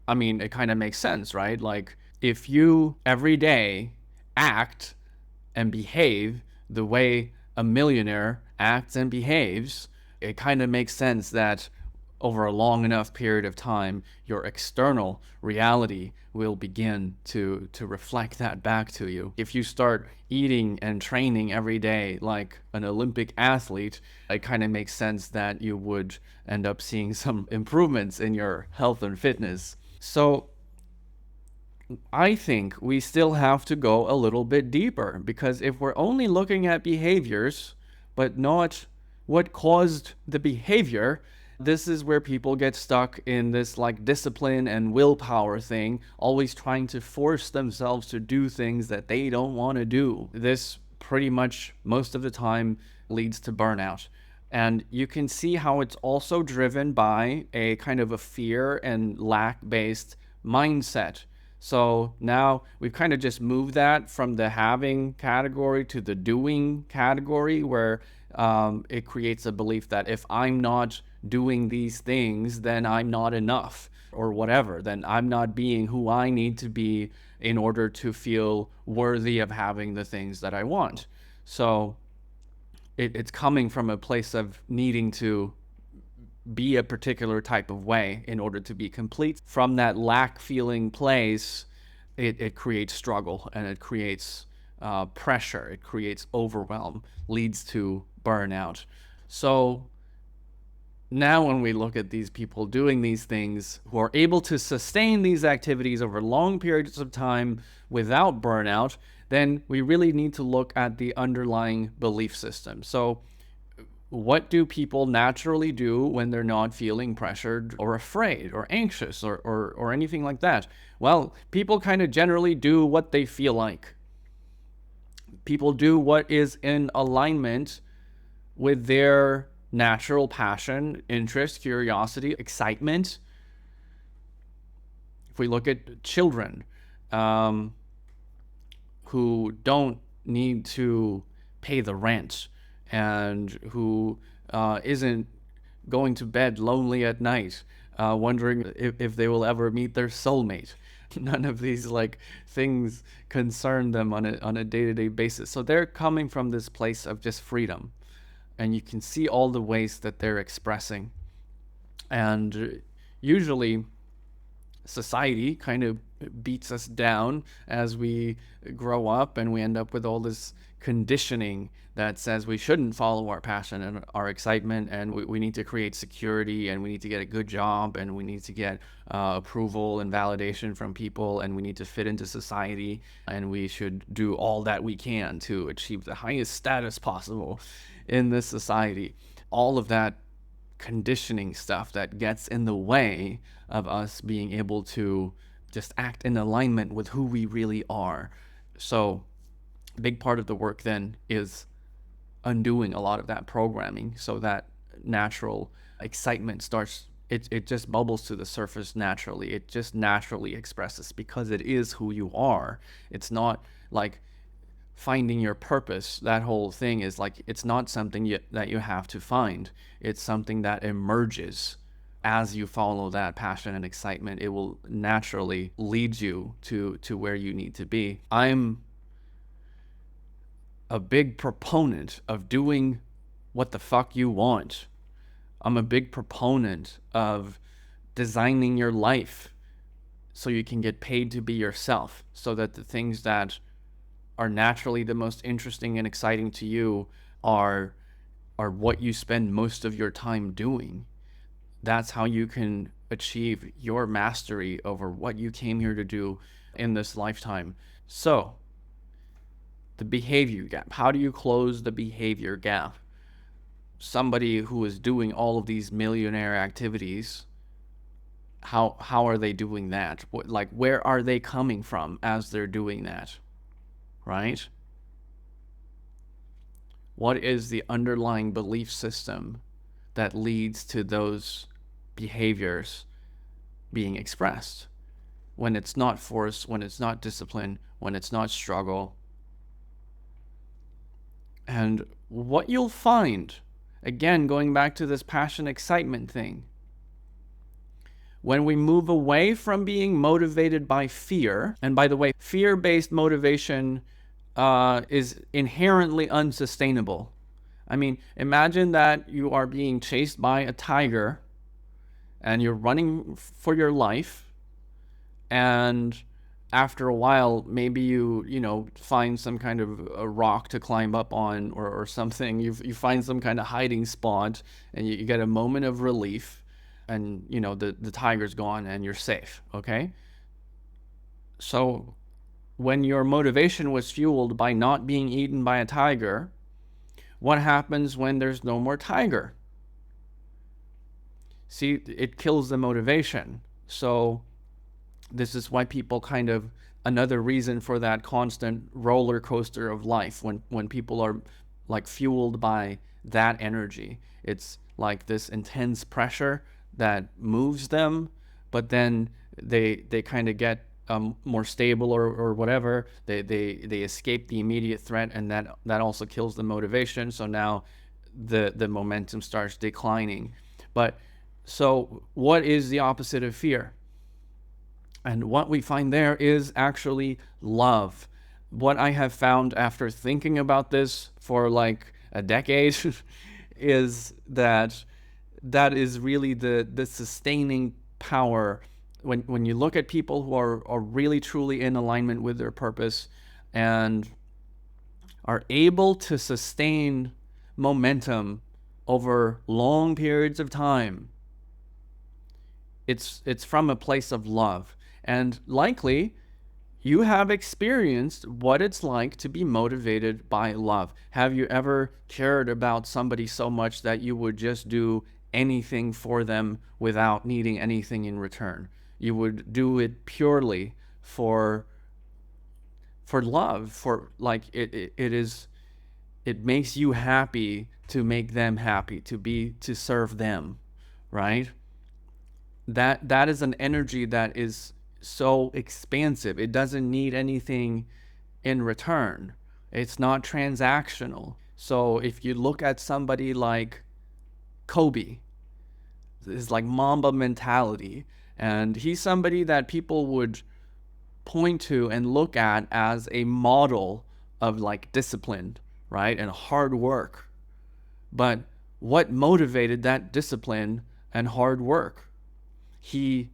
I mean, it kind of makes sense, right? Like, if you every day act and behave the way a millionaire acts and behaves, it kind of makes sense that over a long enough period of time, your external reality will begin to reflect that back to you. If you start eating and training every day like an Olympic athlete, it kind of makes sense that you would end up seeing some improvements in your health and fitness. So I think we still have to go a little bit deeper, because if we're only looking at behaviors but not what caused the behavior, this is where people get stuck in this like discipline and willpower thing, always trying to force themselves to do things that they don't want to do. This pretty much most of the time leads to burnout. And you can see how it's also driven by a kind of a fear and lack based mindset. So now we've kind of just moved that from the having category to the doing category, where it creates a belief that if I'm not doing these things, then I'm not enough or whatever. Then I'm not being who I need to be in order to feel worthy of having the things that I want. So it's coming from a place of needing to be a particular type of way in order to be complete. From that lack feeling place, it creates struggle, and it creates pressure, it creates overwhelm, leads to burnout. So now when we look at these people doing these things who are able to sustain these activities over long periods of time without burnout, then we really need to look at the underlying belief system. So what do people naturally do when they're not feeling pressured or afraid or anxious or anything like that? Well, people kind of generally do what they feel like. People do what is in alignment with their natural passion, interest, curiosity, excitement. If we look at children who don't need to pay the rent, and who isn't going to bed lonely at night, wondering if they will ever meet their soulmate. None of these like things concern them on a day-to-day basis. So they're coming from this place of just freedom, and you can see all the ways that they're expressing. And usually society kind of beats us down as we grow up, and we end up with all this conditioning that says we shouldn't follow our passion and our excitement, and we need to create security, and we need to get a good job, and we need to get approval and validation from people, and we need to fit into society, and we should do all that we can to achieve the highest status possible in this society. All of that conditioning stuff that gets in the way of us being able to just act in alignment with who we really are. So a big part of the work then is undoing a lot of that programming, so that natural excitement starts, it just bubbles to the surface naturally. It just naturally expresses because it is who you are. It's not like finding your purpose. That whole thing is like, it's not something that you have to find. It's something that emerges as you follow that passion and excitement. It will naturally lead you to where you need to be. I'm a big proponent of doing what the fuck you want. I'm a big proponent of designing your life so you can get paid to be yourself, so that the things that are naturally the most interesting and exciting to you are what you spend most of your time doing. That's how you can achieve your mastery over what you came here to do in this lifetime. So, the behavior gap. How do you close the behavior gap? Somebody who is doing all of these millionaire activities, how are they doing that? Like, where are they coming from as they're doing that? Right? What is the underlying belief system that leads to those behaviors being expressed? When it's not force, when it's not discipline, when it's not struggle. And what you'll find, again, going back to this passion excitement thing, When we move away from being motivated by fear, and by the way, fear-based motivation is inherently unsustainable. I mean, imagine that you are being chased by a tiger and you're running for your life, and after a while maybe you find some kind of a rock to climb up on, or something. You find some kind of hiding spot, and you get a moment of relief, and the tiger's gone and you're safe. Okay, so when your motivation was fueled by not being eaten by a tiger, what happens when there's no more tiger? See, it kills the motivation. So this is why people kind of, another reason for that constant roller coaster of life, when people are like fueled by that energy. It's like this intense pressure that moves them, but then they kind of get more stable, or whatever. They escape the immediate threat, and that also kills the motivation. So now the momentum starts declining. But so what is the opposite of fear? And what we find there is actually love. What I have found after thinking about this for like a decade is that is really the sustaining power. When you look at people who are really truly in alignment with their purpose and are able to sustain momentum over long periods of time, it's from a place of love. And likely you have experienced what it's like to be motivated by love. Have you ever cared about somebody so much that you would just do anything for them without needing anything in return? You would do it purely for love, for like it makes you happy to make them happy, to serve them, right? That is an energy that is so expansive. It doesn't need anything in return. It's not transactional. So if you look at somebody like Kobe, it's like Mamba mentality, and he's somebody that people would point to and look at as a model of like discipline, right, and hard work. But what motivated that discipline and hard work? He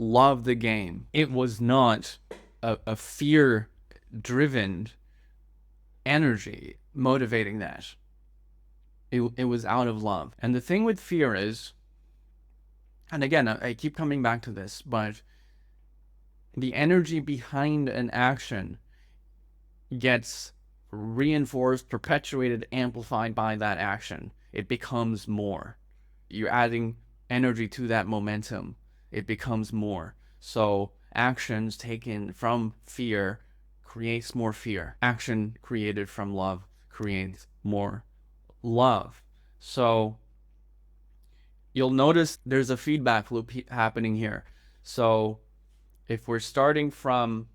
loved the game. It was not a fear-driven energy motivating that. It was out of love. And the thing with fear is, and again, I keep coming back to this, but the energy behind an action gets reinforced, perpetuated, amplified by that action. It becomes more. You're adding energy to that momentum. It becomes more. So actions taken from fear creates more fear. Action created from love creates more love. So you'll notice there's a feedback loop happening here. So if we're starting from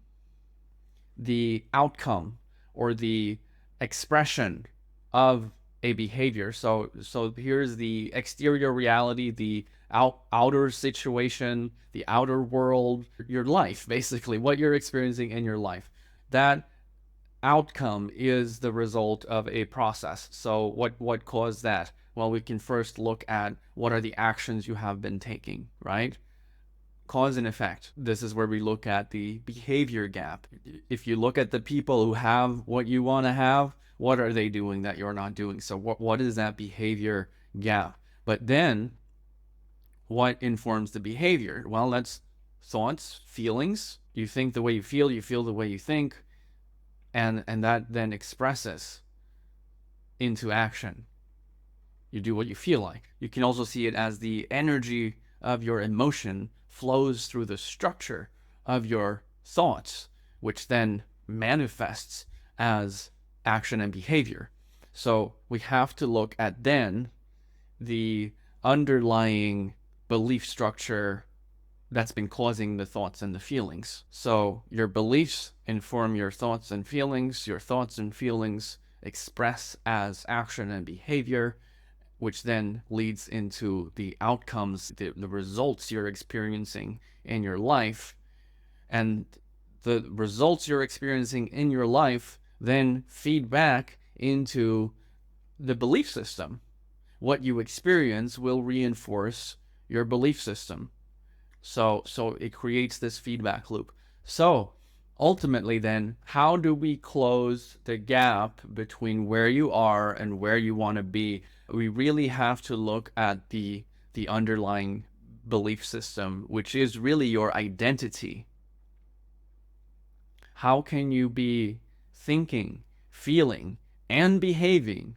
the outcome or the expression of a behavior, so here's the exterior reality, the outer situation, the outer world, your life, basically what you're experiencing in your life. That outcome is the result of a process. So what caused that? Well, we can first look at what are the actions you have been taking, right? Cause and effect. This is where we look at the behavior gap. If you look at the people who have what you want to have, what are they doing that you're not doing? So what is that behavior gap? But then what informs the behavior? Well, that's thoughts, feelings. You think the way you feel the way you think, and that then expresses into action. You do what you feel like. You can also see it as the energy of your emotion flows through the structure of your thoughts, which then manifests as action and behavior. So we have to look at then the underlying belief structure that's been causing the thoughts and the feelings. So your beliefs inform your thoughts and feelings. Your thoughts and feelings express as action and behavior, which then leads into the outcomes, the results you're experiencing in your life. And the results you're experiencing in your life then feed back into the belief system. What you experience will reinforce your belief system. So it creates this feedback loop. So ultimately then, how do we close the gap between where you are and where you want to be? We really have to look at the underlying belief system, which is really your identity. How can you be thinking, feeling, and behaving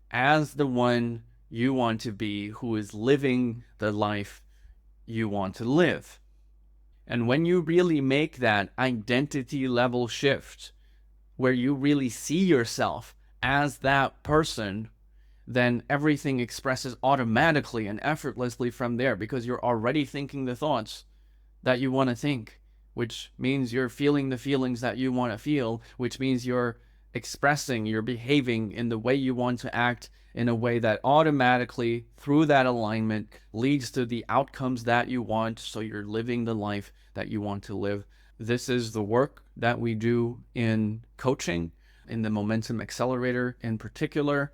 as the one you want to be, who is living the life you want to live? And when you really make that identity level shift, where you really see yourself as that person, then everything expresses automatically and effortlessly from there, because you're already thinking the thoughts that you want to think, which means you're feeling the feelings that you want to feel, which means you're expressing, you're behaving in the way you want to act, in a way that automatically, through that alignment, leads to the outcomes that you want. So you're living the life that you want to live. This is the work that we do in coaching, in the Momentum Accelerator in particular.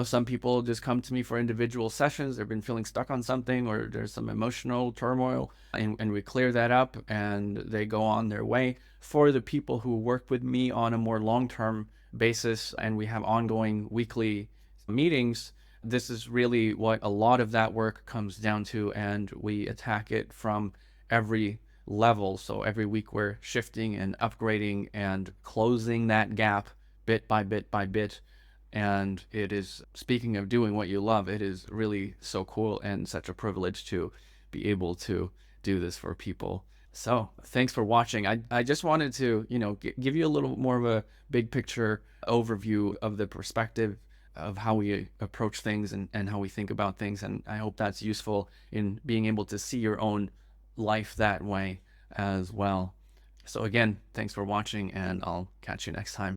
Some people just come to me for individual sessions. They've been feeling stuck on something, or there's some emotional turmoil, and we clear that up and they go on their way. For the people who work with me on a more long-term basis, and we have ongoing weekly meetings, this is really what a lot of that work comes down to, and we attack it from every level. So every week we're shifting and upgrading and closing that gap bit by bit by bit. And it is, speaking of doing what you love, it is really so cool and such a privilege to be able to do this for people. So thanks for watching. I just wanted to, give you a little more of a big picture overview of the perspective of how we approach things and how we think about things. And I hope that's useful in being able to see your own life that way as well. So again, thanks for watching, and I'll catch you next time.